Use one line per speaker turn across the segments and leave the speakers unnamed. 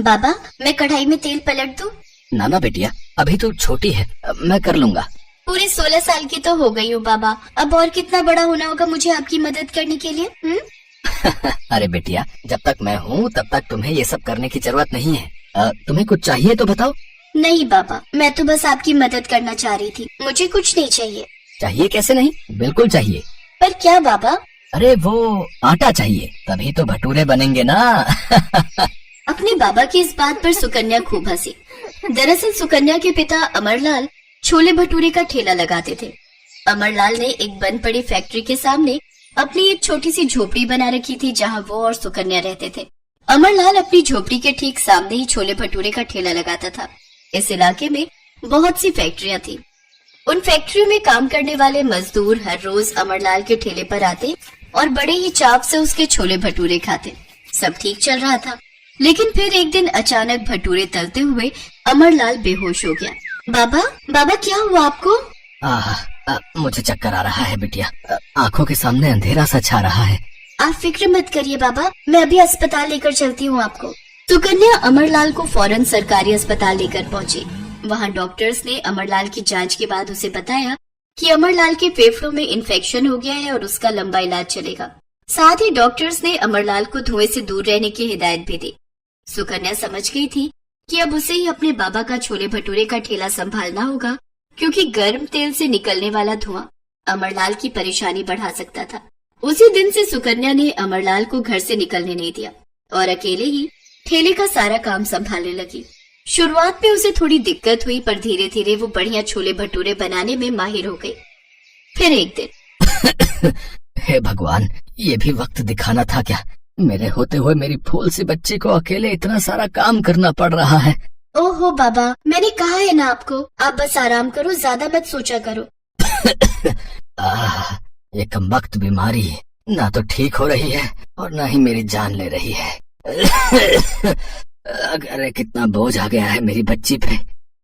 बाबा, मैं कढ़ाई में तेल पलट दूं?
ना ना बेटिया, अभी तो छोटी है, मैं कर लूंगा।
पूरे 16 साल की तो हो गई हूँ बाबा, अब और कितना बड़ा होना होगा मुझे आपकी मदद करने के लिए?
अरे बेटिया, जब तक मैं हूँ तब तक तुम्हें ये सब करने की जरूरत नहीं है। तुम्हें कुछ चाहिए तो बताओ।
नहीं बाबा, मैं तो बस आपकी मदद करना चाह रही थी, मुझे कुछ नहीं चाहिए।
चाहिए कैसे नहीं, बिल्कुल चाहिए।
पर क्या बाबा?
अरे वो आटा चाहिए, तभी तो भटूरे बनेंगे ना।
अपने बाबा की इस बात पर सुकन्या खूब हंसी। दरअसल सुकन्या के पिता अमरलाल छोले भटूरे का ठेला लगाते थे। अमरलाल ने एक बंद पड़ी फैक्ट्री के सामने अपनी एक छोटी सी झोपड़ी बना रखी थी, जहाँ वो और सुकन्या रहते थे। अमरलाल अपनी झोपड़ी के ठीक सामने ही छोले भटूरे का ठेला लगाता था। इस इलाके में बहुत सी फैक्ट्रियां थी। उन फैक्ट्रियों में काम करने वाले मजदूर हर रोज अमरलाल के ठेले पर आते और बड़े ही चाव से उसके छोले भटूरे खाते। सब ठीक चल रहा था, लेकिन फिर एक दिन अचानक भटूरे तलते हुए अमरलाल बेहोश हो गया। बाबा क्या हुआ आपको?
मुझे चक्कर आ रहा है बिटिया, आंखों के सामने अंधेरा सा छा रहा है।
आप फिक्र मत करिए बाबा, मैं अभी अस्पताल लेकर चलती हूँ आपको। सुकन्या अमरलाल को फौरन सरकारी अस्पताल लेकर पहुँची। वहाँ डॉक्टर्स ने अमरलाल की जांच के बाद उसे बताया कि अमरलाल के फेफड़ों में इन्फेक्शन हो गया है और उसका लंबा इलाज चलेगा। साथ ही डॉक्टर्स ने अमरलाल को धुएं से दूर रहने की हिदायत भी दी। सुकन्या समझ गई थी कि अब उसे ही अपने बाबा का छोले भटूरे का ठेला संभालना होगा, क्योंकि गर्म तेल से निकलने वाला धुआं अमरलाल की परेशानी बढ़ा सकता था। उसी दिन से सुकन्या ने अमरलाल को घर से निकलने नहीं दिया और अकेले ही ठेले का सारा काम संभालने लगी। शुरुआत में उसे थोड़ी दिक्कत हुई, पर धीरे धीरे वो बढ़िया छोले भटूरे बनाने में माहिर हो गई। फिर एक दिन
हे भगवान, ये भी वक्त दिखाना था क्या? मेरे होते हुए मेरी फूल सी बच्ची को अकेले इतना सारा काम करना पड़ रहा है।
ओहो बाबा, मैंने कहा है ना आपको, आप बस आराम करो, ज्यादा मत सोचा करो।
ये कमबख्त बीमारी ना तो ठीक हो रही है और ना ही मेरी जान ले रही है। अरे कितना बोझ आ गया है मेरी बच्ची पे।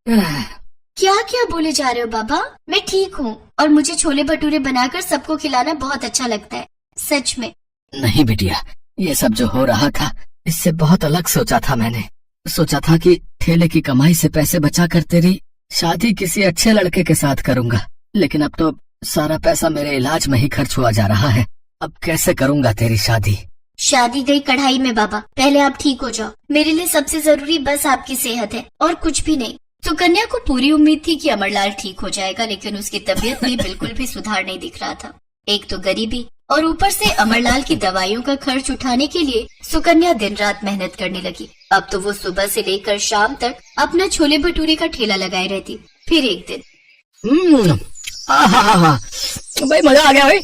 क्या क्या बोले जा रहे हो बाबा? मैं ठीक हूँ और मुझे छोले भटूरे बनाकर सबको खिलाना बहुत अच्छा लगता है, सच में।
नहीं बिटिया, ये सब जो हो रहा था इससे बहुत अलग सोचा था मैंने। सोचा था कि ठेले की कमाई से पैसे बचा कर तेरी शादी किसी अच्छे लड़के के साथ करूंगा, लेकिन अब तो सारा पैसा मेरे इलाज में ही खर्च हुआ जा रहा है। अब कैसे करूंगा तेरी शादी?
शादी गई कढ़ाई में बाबा, पहले आप ठीक हो जाओ। मेरे लिए सबसे जरूरी बस आपकी सेहत है और कुछ भी नहीं। सुकन्या को पूरी उम्मीद थी कि अमरलाल ठीक हो जाएगा, लेकिन उसकी तबीयत में बिल्कुल भी सुधार नहीं दिख रहा था। एक तो गरीबी और ऊपर से अमरलाल की दवाइयों का खर्च उठाने के लिए सुकन्या दिन रात मेहनत करने लगी। अब तो वो सुबह से लेकर शाम तक अपना छोले भटूरे का ठेला लगाए रहती। फिर एक दिन
भाई मजा आ गया भाई।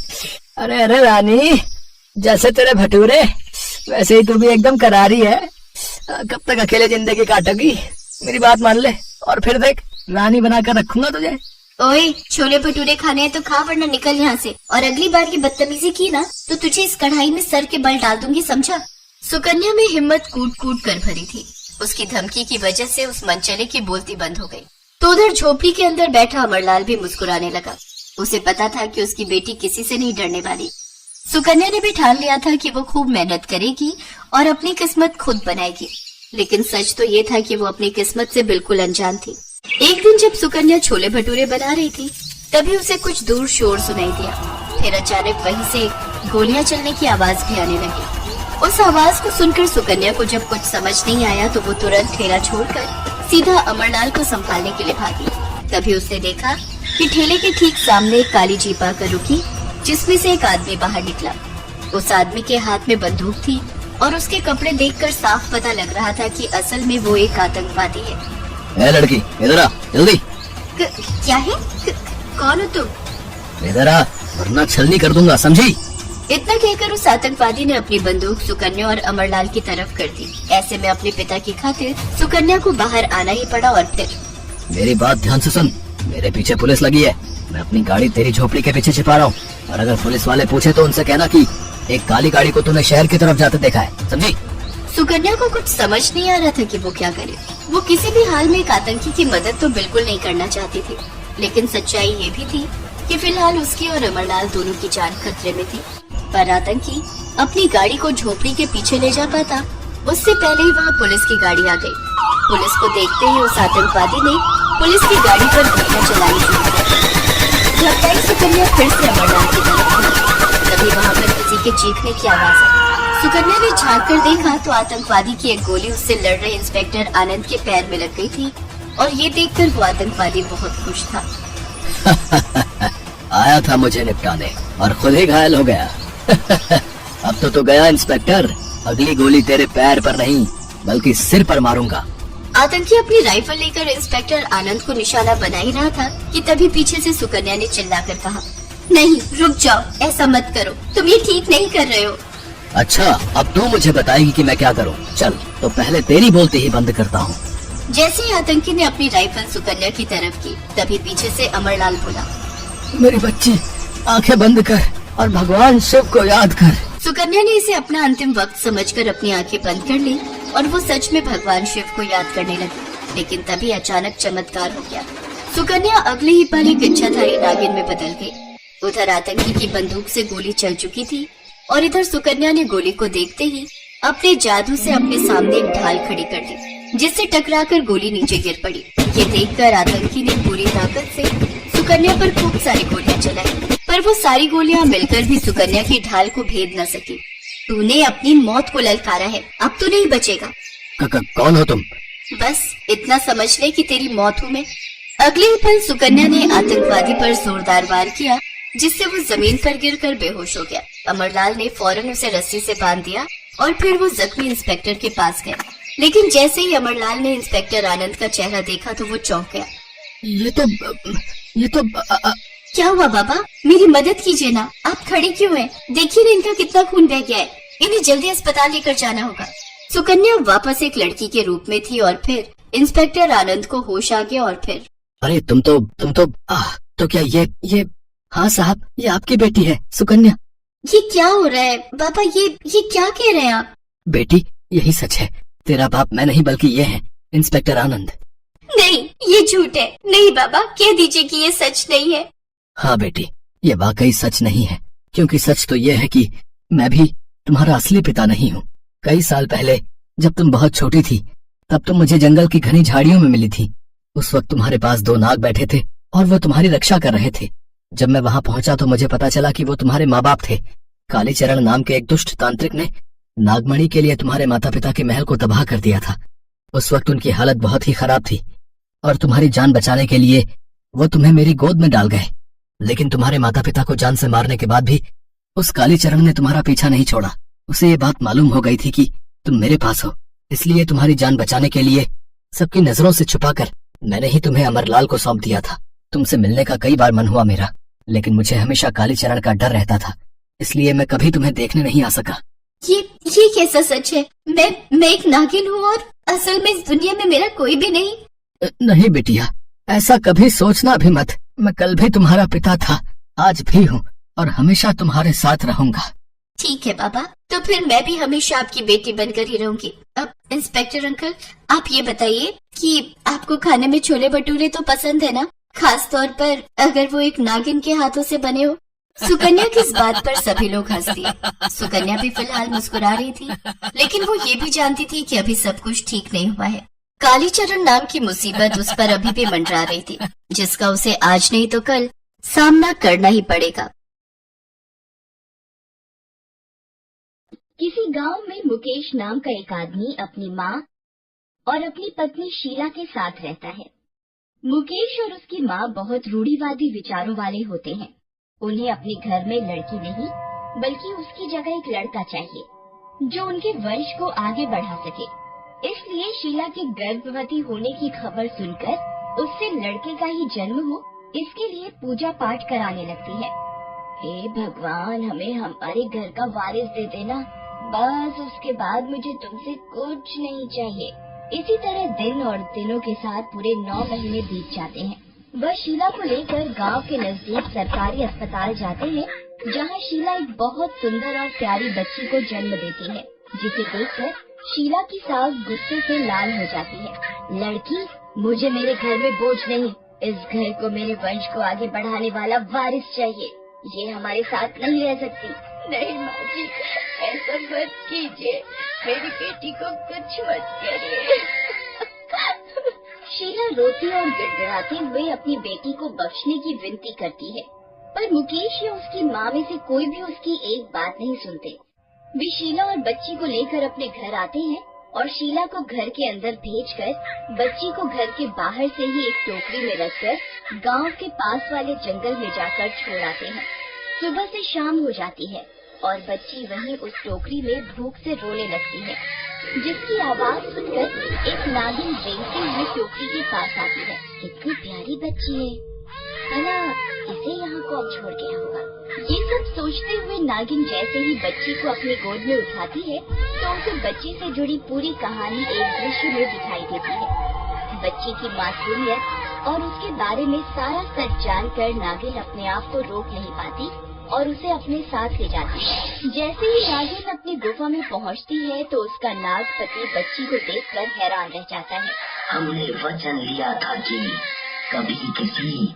अरे रानी, जैसे तेरे भटूरे वैसे ही तू भी एकदम करारी है। कब तक अकेले जिंदगी काटोगी? मेरी बात मान ले और फिर देख, रानी बनाकर रखूंगा तुझे।
ओए, छोले भटूरे खाने हैं तो खा, वरना निकल यहाँ से। और अगली बार की बदतमीजी की ना तो तुझे इस कढ़ाई में सर के बल डाल दूंगी, समझा? सुकन्या में हिम्मत कूट कूट कर भरी थी। उसकी धमकी की वजह से उस मनचले की बोलती बंद हो गई। तो उधर झोपड़ी के अंदर बैठा अमरलाल भी मुस्कुराने लगा। उसे पता था कि उसकी बेटी किसी से नहीं डरने वाली। सुकन्या ने भी ठान लिया था कि वो खूब मेहनत करेगी और अपनी किस्मत खुद बनाएगी, लेकिन सच तो ये था कि वो अपनी किस्मत से बिल्कुल अनजान थी। एक दिन जब सुकन्या छोले भटूरे बना रही थी, तभी उसे कुछ दूर शोर सुनाई दिया। फिर अचानक वहीं से गोलियां चलने की आवाज भी आने लगी। उस आवाज को सुनकर सुकन्या को जब कुछ समझ नहीं आया तो वो तुरंत ठेला छोड़कर सीधा अमरलाल को संभालने के लिए भागी। तभी उसने देखा कि ठेले के ठीक सामने एक काली जीप आकर रुकी, जिसमें से एक आदमी बाहर निकला। उस आदमी के हाथ में बंदूक थी और उसके कपड़े देखकर साफ पता लग रहा था कि असल में वो एक आतंकवादी है।
लड़की, इधर आ जल्दी।
क्या है? कौन हो तुम?
इधर आ, वरना छलनी कर दूंगा, समझी?
इतना कहकर उस आतंकवादी ने अपनी बंदूक सुकन्या और अमरलाल की तरफ कर दी। ऐसे में अपने पिता की खातिर सुकन्या को बाहर आना ही पड़ा। और फिर
मेरी बात ध्यान से सुन, मेरे पीछे पुलिस लगी है। मैं अपनी गाड़ी तेरी झोपड़ी के पीछे छिपा रहा हूँ, और अगर पुलिस वाले पूछे तो उनसे कहना कि एक काली गाड़ी को तूने शहर की तरफ जाते देखा है, समझी?
सुकन्या को कुछ समझ नहीं आ रहा था कि वो क्या करे। वो किसी भी हाल में एक आतंकी की मदद तो बिल्कुल नहीं करना चाहती थी, लेकिन सच्चाई ये भी थी कि फिलहाल उसकी और अमरलाल दोनों की जान खतरे में थी। पर आतंकी अपनी गाड़ी को झोपड़ी के पीछे ले जा पाता उससे पहले ही वहाँ पुलिस की गाड़ी आ गई। पुलिस को देखते ही उस आतंकवादी ने पुलिस की गाड़ी पर गोलियां चलानी शुरू कर दी। घबराई सुकन्या फिर से अमरलाल की तरफ मुड़ी। तभी वहाँ पर किसी के चीखने की आवाज आई। सुकन्या ने झांक कर देखा तो आतंकवादी की एक गोली उससे लड़ रहे इंस्पेक्टर आनंद के पैर में लग गई थी और ये देखकर वो आतंकवादी बहुत खुश था।
आया था मुझे निपटाने और खुद ही घायल हो गया। अब तो गया इंस्पेक्टर, अगली गोली तेरे पैर पर नहीं बल्कि सिर पर मारूंगा।
आतंकी अपनी राइफल लेकर इंस्पेक्टर आनंद को निशाना बना ही रहा था कि तभी पीछे से सुकन्या ने चिल्लाकर कहा, नहीं रुक जाओ, ऐसा मत करो, तुम ये ठीक नहीं कर रहे हो।
अच्छा, अब तू मुझे बताएगी कि मैं क्या करूं? चल, तो पहले तेरी बोलते ही बंद करता हूं।
जैसे ही आतंकी ने अपनी राइफल सुकन्या की तरफ की तभी पीछे से अमरलाल बोला,
मेरी बच्ची, आंखें बंद कर और भगवान शिव को याद कर।
सुकन्या ने इसे अपना अंतिम वक्त समझकर अपनी आंखें बंद कर ली और वो सच में भगवान शिव को याद करने लगी। लेकिन तभी अचानक चमत्कार हो गया। सुकन्या अगले ही पल एक इच्छाधारी नागिन में बदल गई। उधर आतंकी की बंदूक से गोली चल चुकी थी और इधर सुकन्या ने गोली को देखते ही अपने जादू से अपने सामने एक ढाल खड़ी कर दी, जिससे टकराकर गोली नीचे गिर पड़ी। ये देखकर आतंकी ने पूरी ताकत से सुकन्या पर खूब सारी गोलियां चलाई, पर वो सारी गोलियां मिलकर भी सुकन्या की ढाल को भेद न सकी। तूने अपनी मौत को ललकारा है, अब तू नहीं बचेगा।
कौन हो तुम?
बस इतना समझ ले कि तेरी मौत हूँ मैं। अगले ही पल सुकन्या ने आतंकवादी पर जोरदार वार किया, जिससे वो जमीन पर गिरकर बेहोश हो गया। अमरलाल ने फौरन उसे रस्सी से बांध दिया और फिर वो जख्मी इंस्पेक्टर के पास गए। लेकिन जैसे ही अमरलाल ने इंस्पेक्टर आनंद का चेहरा देखा तो वो चौंक गया।
ये तो
क्या हुआ बाबा, मेरी मदद कीजिए ना, आप खड़े क्यों हैं? देखिए ना इनका कितना खून बह गया है, इन्हें जल्दी अस्पताल लेकर जाना होगा। सुकन्या वापस एक लड़की के रूप में थी और फिर इंस्पेक्टर आनंद को होश आ गया और फिर,
अरे तुम तो क्या ये हाँ साहब, ये आपकी बेटी है सुकन्या।
ये क्या हो रहा है बाबा, ये क्या कह रहे हैं आप?
बेटी, यही सच है, तेरा बाप मैं नहीं बल्कि ये है इंस्पेक्टर आनंद।
नहीं, ये झूठ है। नहीं बाबा, कह दीजिए कि ये सच नहीं है।
हाँ बेटी, ये वाकई सच नहीं है, क्योंकि सच तो ये है कि मैं भी तुम्हारा असली पिता नहीं हूँ। कई साल पहले जब तुम बहुत छोटी थी तब तुम मुझे जंगल की घनी झाड़ियों में मिली थी। उस वक्त तुम्हारे पास 2 नाग बैठे थे और वो तुम्हारी रक्षा कर रहे थे। जब मैं वहाँ पहुंचा तो मुझे पता चला कि वो तुम्हारे माँ बाप थे। कालीचरण नाम के एक दुष्ट तांत्रिक ने नागमणि के लिए तुम्हारे माता पिता के महल को तबाह कर दिया था। उस वक्त उनकी हालत बहुत ही खराब थी और तुम्हारी जान बचाने के लिए वो तुम्हें मेरी गोद में डाल गए। लेकिन तुम्हारे माता पिता को जान से मारने के बाद भी उस कालीचरण ने तुम्हारा पीछा नहीं छोड़ा। उसे ये बात मालूम हो गई थी कि तुम मेरे पास हो, इसलिए तुम्हारी जान बचाने के लिए सबकी नजरों से छुपाकर मैंने ही तुम्हें अमरलाल को सौंप दिया था। तुमसे मिलने का कई बार मन हुआ मेरा, लेकिन मुझे हमेशा कालीचरण का डर रहता था, इसलिए मैं कभी तुम्हें देखने नहीं आ सका।
ये कैसा सच है? मैं एक नागिन हूँ और असल में इस दुनिया में मेरा कोई भी नहीं।
नहीं बेटिया, ऐसा कभी सोचना भी मत। मैं कल भी तुम्हारा पिता था, आज भी हूँ और हमेशा तुम्हारे साथ रहूंगा।
ठीक है बाबा, तो फिर मैं भी हमेशा आपकी बेटी बनकर ही रहूंगी। अब इंस्पेक्टर अंकल, आप ये बताइए कि आपको खाने में छोले भटूरे तो पसंद है ना, खास तौर पर अगर वो एक नागिन के हाथों से बने हो। सुकन्या की इस बात पर सभी लोग हंस दिए। सुकन्या भी फिलहाल मुस्कुरा रही थी, लेकिन वो ये भी जानती थी कि अभी सब कुछ ठीक नहीं हुआ है। कालीचरण नाम की मुसीबत उस पर अभी भी मंडरा रही थी, जिसका उसे आज नहीं तो कल सामना करना ही पड़ेगा।
किसी गांव में मुकेश नाम का एक आदमी अपनी माँ और अपनी पत्नी शीला के साथ रहता है। मुकेश और उसकी माँ बहुत रूढ़िवादी विचारों वाले होते हैं। उन्हें अपने घर में लड़की नहीं बल्कि उसकी जगह एक लड़का चाहिए, जो उनके वंश को आगे बढ़ा सके। इसलिए शीला के गर्भवती होने की खबर सुनकर उससे लड़के का ही जन्म हो, इसके लिए पूजा पाठ कराने लगती है। हे भगवान, हमें हमारे घर का वारिस दे देना, बस उसके बाद मुझे तुमसे कुछ नहीं चाहिए। इसी तरह दिन और दिनों के साथ पूरे 9 महीने बीत जाते हैं। वह शीला को लेकर गांव के नजदीक सरकारी अस्पताल जाते हैं, जहां शीला एक बहुत सुंदर और प्यारी बच्ची को जन्म देती है, जिसे देखकर शीला की सास गुस्से से लाल हो जाती है। लड़की, मुझे मेरे घर में बोझ नहीं, इस घर को, मेरे वंश को आगे बढ़ाने वाला वारिस चाहिए। ये हमारे साथ नहीं रह सकती। नहीं माँ जी, ऐसा मत कीजिए, मेरी बेटी को कुछ मत करिए। शीला रोते और गिड़गिड़ाते हुए अपनी बेटी को बख्शने की विनती करती है, पर मुकेश या उसकी माँ में से कोई भी उसकी एक बात नहीं सुनते। वे शीला और बच्ची को लेकर अपने घर आते हैं और शीला को घर के अंदर भेजकर बच्ची को घर के बाहर से ही एक टोकरी में रखकर गांव के पास वाले जंगल में जाकर छोड़ आते हैं। सुबह से शाम हो जाती है और बच्ची वहीं उस टोकरी में भूख से रोने लगती है, जिसकी आवाज सुनकर एक नागिन रेंगते हुए टोकरी के पास आती है। कितनी प्यारी बच्ची है, भला इसे यहाँ कौन छोड़ गया होगा। ये सब सोचते हुए नागिन जैसे ही बच्ची को अपनी गोद में उठाती है तो उसे बच्ची से जुड़ी पूरी कहानी एक दृश्य में दिखाई देती है। बच्ची की मासूमियत और उसके बारे में सारा सच जानकर नागिन अपने आप को रोक नहीं पाती और उसे अपने साथ ले जाती है। जैसे ही नागिन अपनी गुफा में पहुंचती है तो उसका नाग पति बच्ची को देखकर हैरान रह जाता है।
हमने वचन लिया था कि कभी किसी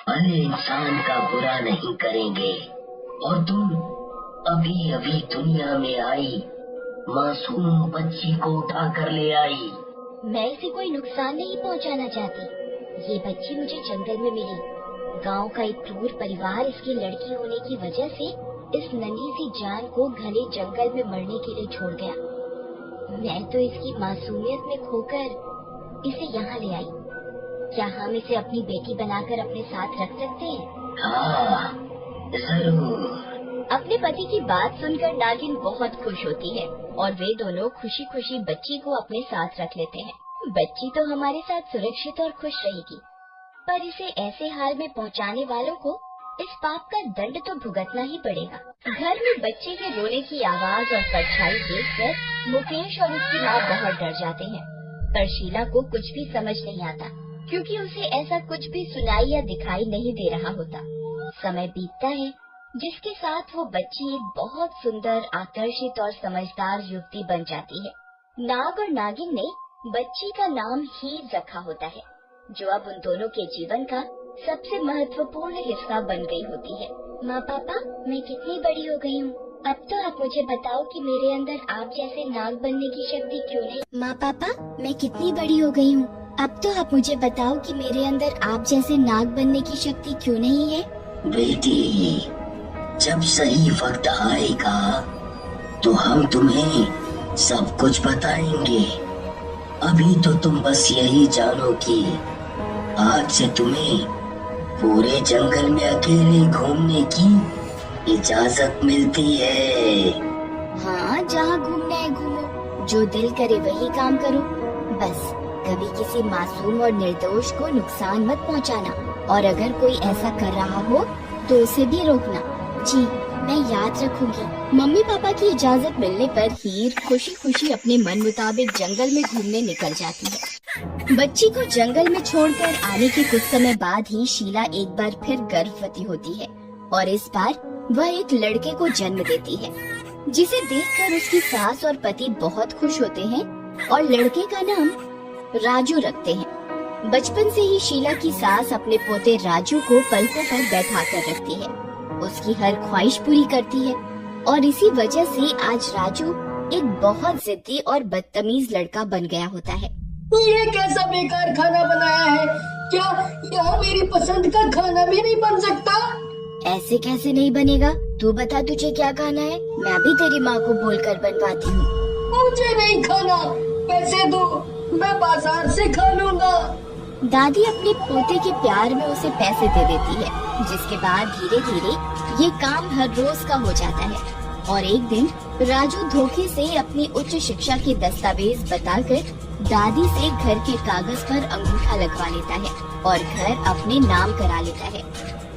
भले इंसान का बुरा नहीं करेंगे, और तुम अभी अभी दुनिया में आई मासूम बच्ची को उठा कर ले आई।
मैं इसे कोई नुकसान नहीं पहुंचाना चाहती। ये बच्ची मुझे जंगल में मिली। गांव का एक क्रूर परिवार इसकी लड़की होने की वजह से इस नन्ही सी जान को घने जंगल में मरने के लिए छोड़ गया। मैं तो इसकी मासूमियत में खोकर इसे यहाँ ले आई। क्या हम इसे अपनी बेटी बनाकर अपने साथ रख सकते हैं?
हाँ, जरूर।
अपने पति की बात सुनकर नागिन बहुत खुश होती है और वे दोनों खुशी खुशी बच्ची को अपने साथ रख लेते हैं। बच्ची तो हमारे साथ सुरक्षित और खुश रहेगी, पर इसे ऐसे हाल में पहुंचाने वालों को इस पाप का दंड तो भुगतना ही पड़ेगा। घर में बच्चे के रोने की आवाज और परछाई देखकर मुकेश और उसकी माँ बहुत डर जाते हैं, पर शीला को कुछ भी समझ नहीं आता, क्योंकि उसे ऐसा कुछ भी सुनाई या दिखाई नहीं दे रहा होता। समय बीतता है, जिसके साथ वो बच्ची एक बहुत सुंदर, आकर्षित और समझदार युवती बन जाती है। नाग और नागिन ने बच्ची का नाम हीर रखा होता है, जो अब उन दोनों के जीवन का सबसे महत्वपूर्ण हिस्सा बन गई होती है। माँ पापा, मैं कितनी बड़ी हो गई हूँ। अब तो आप मुझे बताओ कि मेरे अंदर आप जैसे नाग बनने की शक्ति क्यों नहीं। माँ पापा, मैं कितनी बड़ी हो गई हूँ। अब तो आप मुझे बताओ कि मेरे अंदर आप जैसे नाग बनने की शक्ति क्यों नहीं है।
बेटी, जब सही वक्त आएगा तो हम तुम्हें सब कुछ बताएंगे। अभी तो तुम बस यही जानो कि आज से तुम्हें पूरे जंगल में अकेले घूमने की इजाजत मिलती है।
हाँ, जहाँ घूमना है घूमो, जो दिल करे वही काम करो। बस कभी किसी मासूम और निर्दोष को नुकसान मत पहुँचाना, और अगर कोई ऐसा कर रहा हो तो उसे भी रोकना। जी, मैं याद रखूंगी। मम्मी पापा की इजाजत मिलने पर हीर खुशी खुशी अपने मन मुताबिक जंगल में घूमने निकल जाती है। बच्ची को जंगल में छोड़कर आने के कुछ समय बाद ही शीला एक बार फिर गर्भवती होती है, और इस बार वह एक लड़के को जन्म देती है, जिसे देखकर उसकी सास और पति बहुत खुश होते हैं और लड़के का नाम राजू रखते हैं। बचपन से ही शीला की सास अपने पोते राजू को पलकों पर बैठा कर रखती है, उसकी हर ख्वाहिश पूरी करती है, और इसी वजह से आज राजू एक बहुत जिद्दी और बदतमीज लड़का बन गया होता है।
ये कैसा बेकार खाना बनाया है? क्या यहाँ मेरी पसंद का खाना भी नहीं बन सकता?
ऐसे कैसे नहीं बनेगा? तू बता, तुझे क्या खाना है? मैं भी तेरी माँ को बोलकर बनवाती हूँ।
मुझे नहीं खाना, पैसे दो, मैं बाजार से खा लूँगा।
दादी अपने पोते के प्यार में उसे पैसे दे देती है, जिसके बाद धीरे धीरे ये काम हर रोज का हो जाता है। और एक दिन राजू धोखे से अपनी उच्च शिक्षा के दस्तावेज बताकर दादी से घर के कागज पर अंगूठा लगवा लेता है और घर अपने नाम करा लेता है,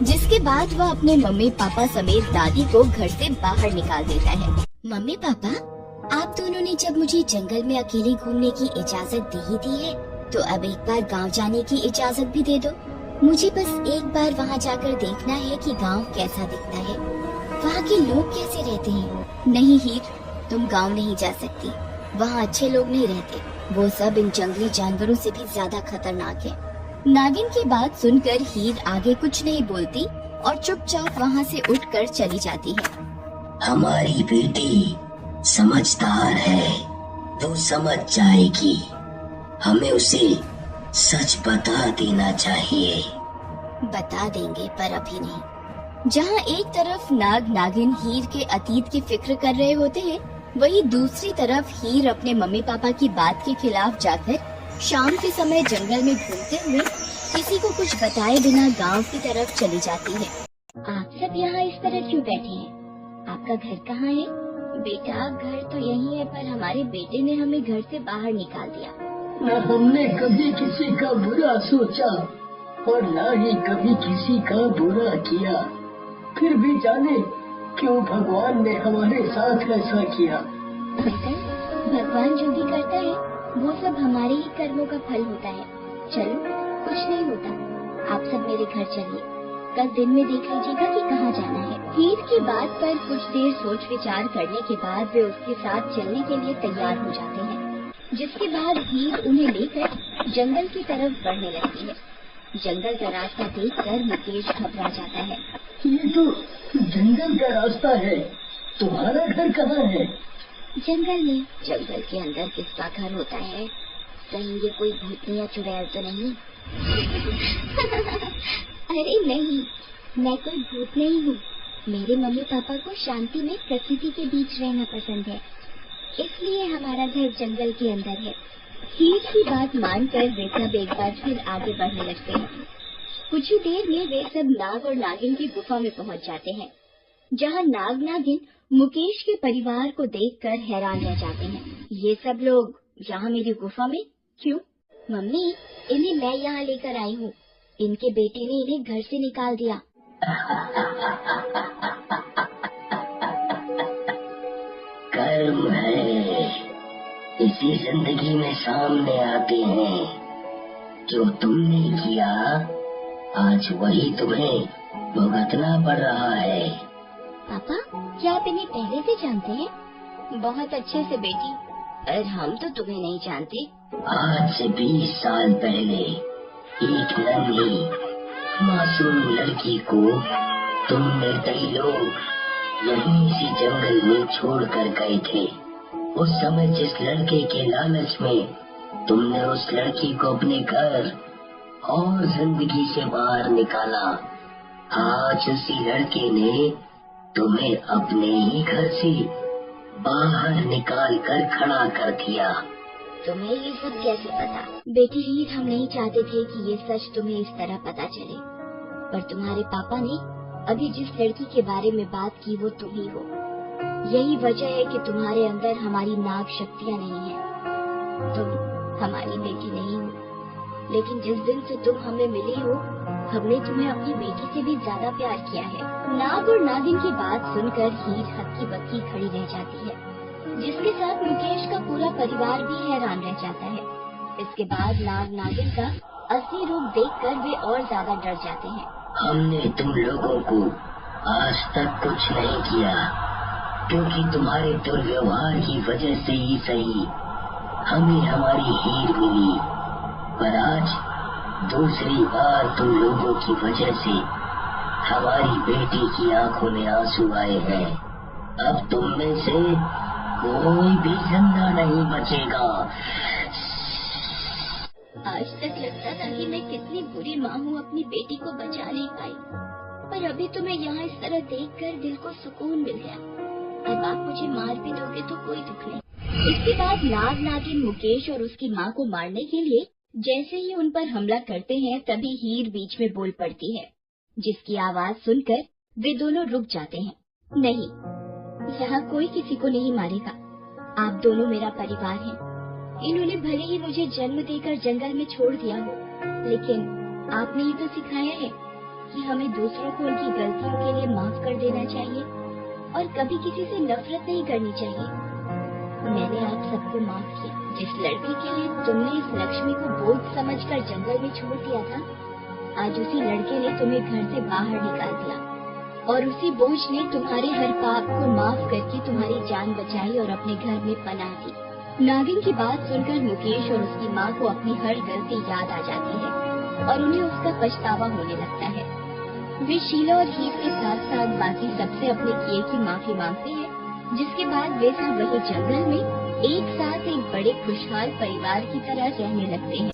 जिसके बाद वह अपने मम्मी पापा समेत दादी को घर से बाहर निकाल देता है। मम्मी पापा, आप दोनों ने जब मुझे जंगल में अकेले घूमने की इजाजत दे ही दी है, तो अब एक बार गांव जाने की इजाजत भी दे दो। मुझे बस एक बार वहां जाकर देखना है कि गांव कैसा दिखता है, वहाँ के लोग कैसे रहते हैं। नहीं हीर, तुम गांव नहीं जा सकती, वहाँ अच्छे लोग नहीं रहते, वो सब इन जंगली जानवरों से भी ज्यादा खतरनाक है। नागिन की बात सुनकर हीर आगे कुछ नहीं बोलती और चुपचाप वहाँ से उठकर चली जाती है।
हमारी बेटी समझदार है, तो समझ जाएगी। हमें उसे सच बता देना चाहिए।
बता देंगे पर अभी नहीं। जहाँ एक तरफ नाग नागिन हीर के अतीत की फिक्र कर रहे होते हैं, वहीं दूसरी तरफ हीर अपने मम्मी पापा की बात के खिलाफ जाकर शाम के समय जंगल में घूमते हुए किसी को कुछ बताए बिना गांव की तरफ चली जाती है। आप सब यहाँ इस तरह क्यों बैठे हैं? आपका घर कहाँ है? बेटा घर तो यही है, पर हमारे बेटे ने हमें घर से बाहर निकाल दिया।
न हमने कभी किसी का बुरा सोचा और न ही कभी किसी का बुरा किया। फिर भी जाने क्यों भगवान ने हमारे साथ ऐसा किया।
अंकल, भगवान जो भी करता है वो सब हमारे ही कर्मों का फल होता है। चलो, कुछ नहीं होता। आप सब मेरे घर चलिए, कल दिन में देख लीजिएगा कि कहाँ जाना है। हीर की बात पर कुछ देर सोच विचार करने के बाद वे उसके साथ चलने के लिए तैयार हो जाते हैं, जिसके बाद हीर उन्हें लेकर जंगल की तरफ बढ़ने लगती है। जंगल का रास्ता देखकर मुकेश घबरा जाता है।
ये तो जंगल का रास्ता है, तुम्हारा घर कहाँ है?
जंगल में। जंगल के अंदर किसका घर होता है? कहीं ये कोई भूतनी या चुड़ैल तो नहीं? अरे नहीं, मैं कोई भूत नहीं हूँ। मेरे मम्मी पापा को शांति में प्रकृति के बीच रहना पसंद है, इसलिए हमारा घर जंगल के अंदर है। हीर की बात मानकर वे सब एक बार फिर आगे बढ़ने लगते हैं। कुछ ही देर में वे सब नाग और नागिन की गुफा में पहुंच जाते हैं, जहां नाग नागिन मुकेश के परिवार को देखकर हैरान रह जाते हैं। ये सब लोग यहाँ मेरी गुफा में क्यों? मम्मी, इन्हें मैं यहाँ लेकर आई हूँ। इनके बेटे ने इन्हें घर से निकाल दिया।
कर्म है, इसी जिंदगी में सामने आते हैं। जो तुमने किया आज वही तुम्हें भुगतना पड़ रहा है।
पापा, क्या आप इन्हें पहले से जानते हैं? बहुत अच्छे से बेटी, और हम तो तुम्हें नहीं जानते।
आज से 20 साल पहले एक नन्ही मासूम लड़की को तुमने कई लोग यहीं इसी जंगल में छोड़ कर गए थे। उस समय जिस लड़के के लालच में तुमने उस लड़की को अपने घर और जिंदगी से बाहर निकाला, आज उसी लड़के ने तुम्हें अपने ही घर से बाहर निकाल कर खड़ा कर दिया।
तुम्हें ये सब कैसे पता? बेटी हीर, हम नहीं चाहते थे कि ये सच तुम्हें इस तरह पता चले, पर तुम्हारे पापा ने अभी जिस लड़की के बारे में बात की वो तुम ही हो। यही वजह है कि तुम्हारे अंदर हमारी नाग शक्तियाँ नहीं है। तुम हमारी बेटी नहीं हो, लेकिन जिस दिन से तुम हमें मिली हो, हमने तुम्हें अपनी बेटी से भी ज्यादा प्यार किया है। नाग और नागिन की बात सुनकर हीर हक्की बक्की खड़ी रह जाती है, जिसके साथ मुकेश का पूरा परिवार भी हैरान रह जाता है। इसके बाद नाग नागिन का असली रूप देखकर वे और ज्यादा डर जाते हैं।
हमने तुम लोगों को आज तक कुछ नहीं किया, क्योंकि तुम्हारे दुर्व्यवहार की वजह से ही सही हमें हमारी हीर मिली, पर आज दूसरी बार तुम लोगों की वजह से हमारी बेटी की आंखों में आंसू आए हैं। अब तुम में से कोई भी जिंदा नहीं बचेगा।
आज तक लगता था कि मैं कितनी बुरी माँ हूँ, अपनी बेटी को बचा नहीं पाई, पर अभी तुम्हें यहाँ इस तरह देखकर दिल को सुकून मिल गया। अब आप मुझे मार भी दोगे तो कोई दुख नहीं। इसके बाद नाग नागिन मुकेश और उसकी माँ को मारने के लिए जैसे ही उन पर हमला करते हैं, तभी हीर बीच में बोल पड़ती है, जिसकी आवाज सुनकर वे दोनों रुक जाते हैं। नहीं, यहाँ कोई किसी को नहीं मारेगा। आप दोनों मेरा परिवार हैं। इन्होंने भले ही मुझे जन्म देकर जंगल में छोड़ दिया हो, लेकिन आपने ही तो सिखाया है कि हमें दूसरों को उनकी गलतियों के लिए माफ कर देना चाहिए और कभी किसी से नफरत नहीं करनी चाहिए। मैंने आप सबको माफ किया। जिस लड़के के लिए तुमने इस लक्ष्मी को बोझ समझकर जंगल में छोड़ दिया था, आज उसी लड़के ने तुम्हें घर से बाहर निकाल दिया, और उसी बोझ ने तुम्हारे हर पाप को माफ करके तुम्हारी जान बचाई और अपने घर में पनाह दी। नागिन की बात सुनकर मुकेश और उसकी माँ को अपनी हर गलती याद आ जाती है और उन्हें उसका पछतावा होने लगता है। वे शीला और हीर के साथ साथ बाकी सबसे अपने किए की माफी मांगते हैं, जिसके बाद वे सब वही जंगल में एक साथ एक बड़े खुशहाल परिवार की तरह रहने लगते हैं।